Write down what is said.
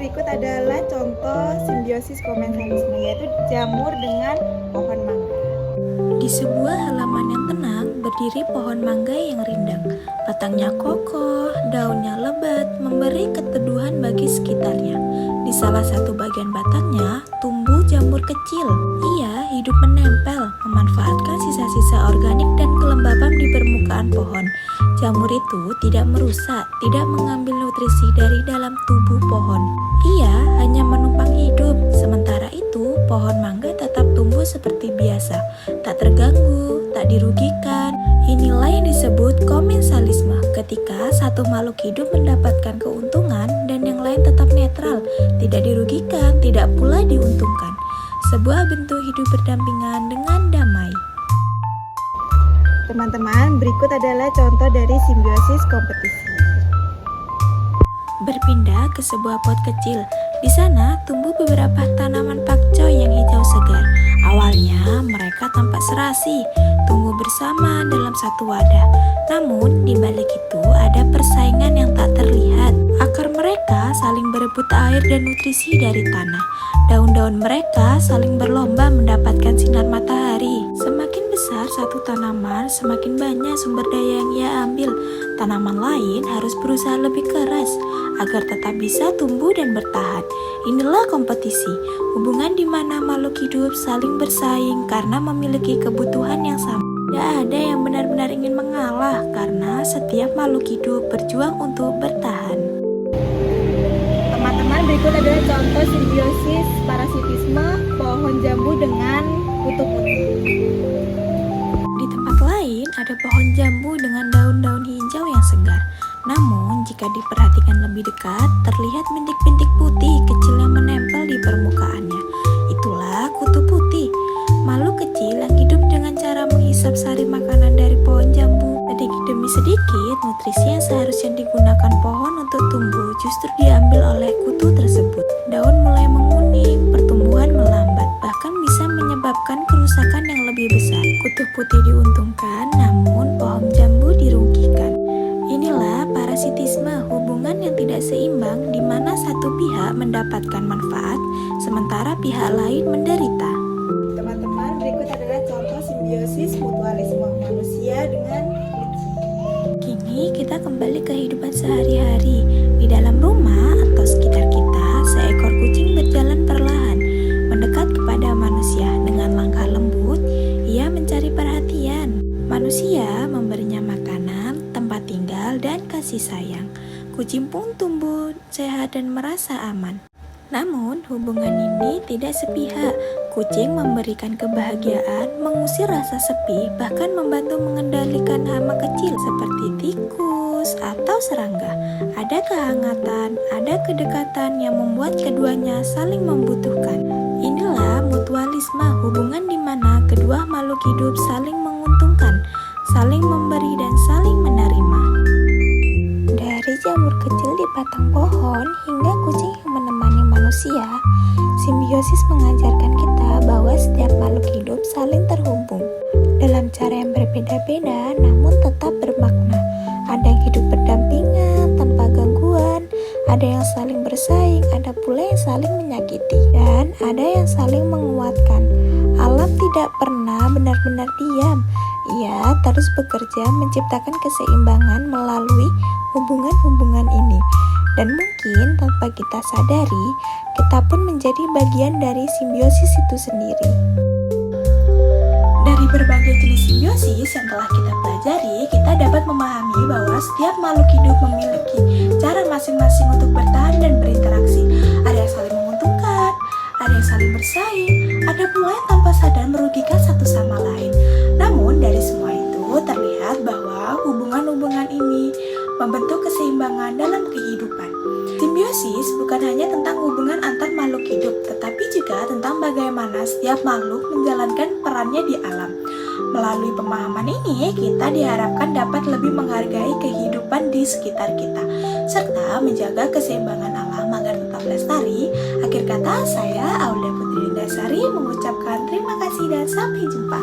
berikut adalah contoh simbiosis komensalisme, yaitu jamur dengan pohon mangga. Di sebuah halaman yang tenang, berdiri pohon mangga yang rindang. Batangnya kokoh, daunnya lebat, memberi keteduhan bagi sekitarnya. Di salah satu bagian batangnya, tumbuh jamur kecil. Ia hidup menempel, memanfaatkan sisa-sisa organik dan kelembaban di permukaan pohon. Jamur itu tidak merusak, tidak mengambil nutrisi dari dalam tubuh pohon. Ia hanya menumpang hidup, sementara itu pohon mangga tetap tumbuh seperti biasa, tak terganggu, tak dirugikan. Inilah yang disebut komensalisme, ketika satu makhluk hidup mendapatkan keuntungan dan yang lain tetap netral, tidak dirugikan, tidak pula diuntungkan. Sebuah bentuk hidup berdampingan dengan damai. Teman-teman, berikut adalah contoh dari simbiosis kompetisi. Berpindah ke sebuah pot kecil. Di sana tumbuh beberapa tanaman pakcoy yang hijau segar. Awalnya mereka tampak serasi, tumbuh bersama dalam satu wadah. Namun di balik itu ada persaingan yang tak terlihat. Akar mereka saling berebut air dan nutrisi dari tanah. Daun-daun mereka saling berlomba mendapatkan sinar matahari. Semakin besar satu tanaman, semakin banyak sumber daya yang ia ambil. Tanaman lain harus berusaha lebih keras agar tetap bisa tumbuh dan bertahan. Inilah kompetisi, hubungan di mana makhluk hidup saling bersaing karena memiliki kebutuhan yang sama. Tidak ada yang benar-benar ingin mengalah karena setiap makhluk hidup berjuang untuk bertahan. Teman-teman, berikut adalah contoh simbiosis parasitisme pohon jambu dengan kutu putih. Di tempat lain ada pohon jambu dengan daun-daun hijau yang segar. Namun, jika diperhatikan lebih dekat, terlihat bintik-bintik putih kecil yang menempel di permukaannya. Itulah kutu putih, makhluk kecil yang hidup dengan cara menghisap sari makanan dari pohon jambu. Sedikit demi sedikit, nutrisi yang seharusnya digunakan pohon untuk tumbuh justru diambil oleh kutu tersebut. Daun mulai menguning, pertumbuhan melambat, bahkan bisa menyebabkan kerusakan yang lebih besar. Kutu putih diuntungkan, namun pohon jambu dirugikan. Inilah parasitisme, hubungan yang tidak seimbang di mana satu pihak mendapatkan manfaat, sementara pihak lain menderita. Teman-teman, berikut adalah contoh simbiosis mutualisme manusia dengan kucing. Kini kita kembali ke kehidupan sehari-hari. Di dalam rumah atau sekitar kita, seekor kucing berjalan perlahan, mendekat kepada manusia dengan langkah lembut. Ia mencari perhatian. Manusia memberinya makanan, tempat tinggal, dan kasih sayang. Kucing pun tumbuh sehat dan merasa aman. Namun, hubungan ini tidak sepihak. Kucing memberikan kebahagiaan, mengusir rasa sepi, bahkan membantu mengendalikan hama kecil seperti tikus atau serangga. Ada kehangatan, ada kedekatan yang membuat keduanya saling membutuhkan. Inilah mutualisme, hubungan di mana kedua makhluk hidup saling menguntungkan, saling memberi dan saling menerima. Dari jamur kecil di batang pohon hingga kucing yang menemani manusia, simbiosis mengajarkan kita bahwa setiap makhluk hidup saling terhubung dalam cara yang berbeda-beda namun tetap bermakna. Ada yang hidup berdampingan tanpa gangguan, ada yang saling bersaing, ada pula yang saling menyakiti, dan ada yang saling menguatkan. Alam tidak pernah benar-benar diam. Ia terus bekerja menciptakan keseimbangan melalui hubungan-hubungan ini. Dan mungkin tanpa kita sadari, kita pun menjadi bagian dari simbiosis itu sendiri. Dari berbagai jenis simbiosis yang telah kita pelajari, kita dapat memahami bahwa setiap makhluk hidup memiliki cara masing-masing untuk bertahan dan berinteraksi. Ada yang saling menguntungkan, ada yang saling bersaing, ada pula yang tanpa sadar merugikan satu sama lain. Namun dari semua itu terlihat bahwa hubungan-hubungan ini membentuk keseimbangan dalam kehidupan. Simbiosis bukan hanya tentang hubungan antar makhluk hidup, tetapi juga tentang bagaimana setiap makhluk menjalankan perannya di alam. Melalui pemahaman ini, kita diharapkan dapat lebih menghargai kehidupan di sekitar kita, serta menjaga keseimbangan alam agar tetap lestari. Akhir kata, saya Aulia Putri Lindasari mengucapkan terima kasih dan sampai jumpa.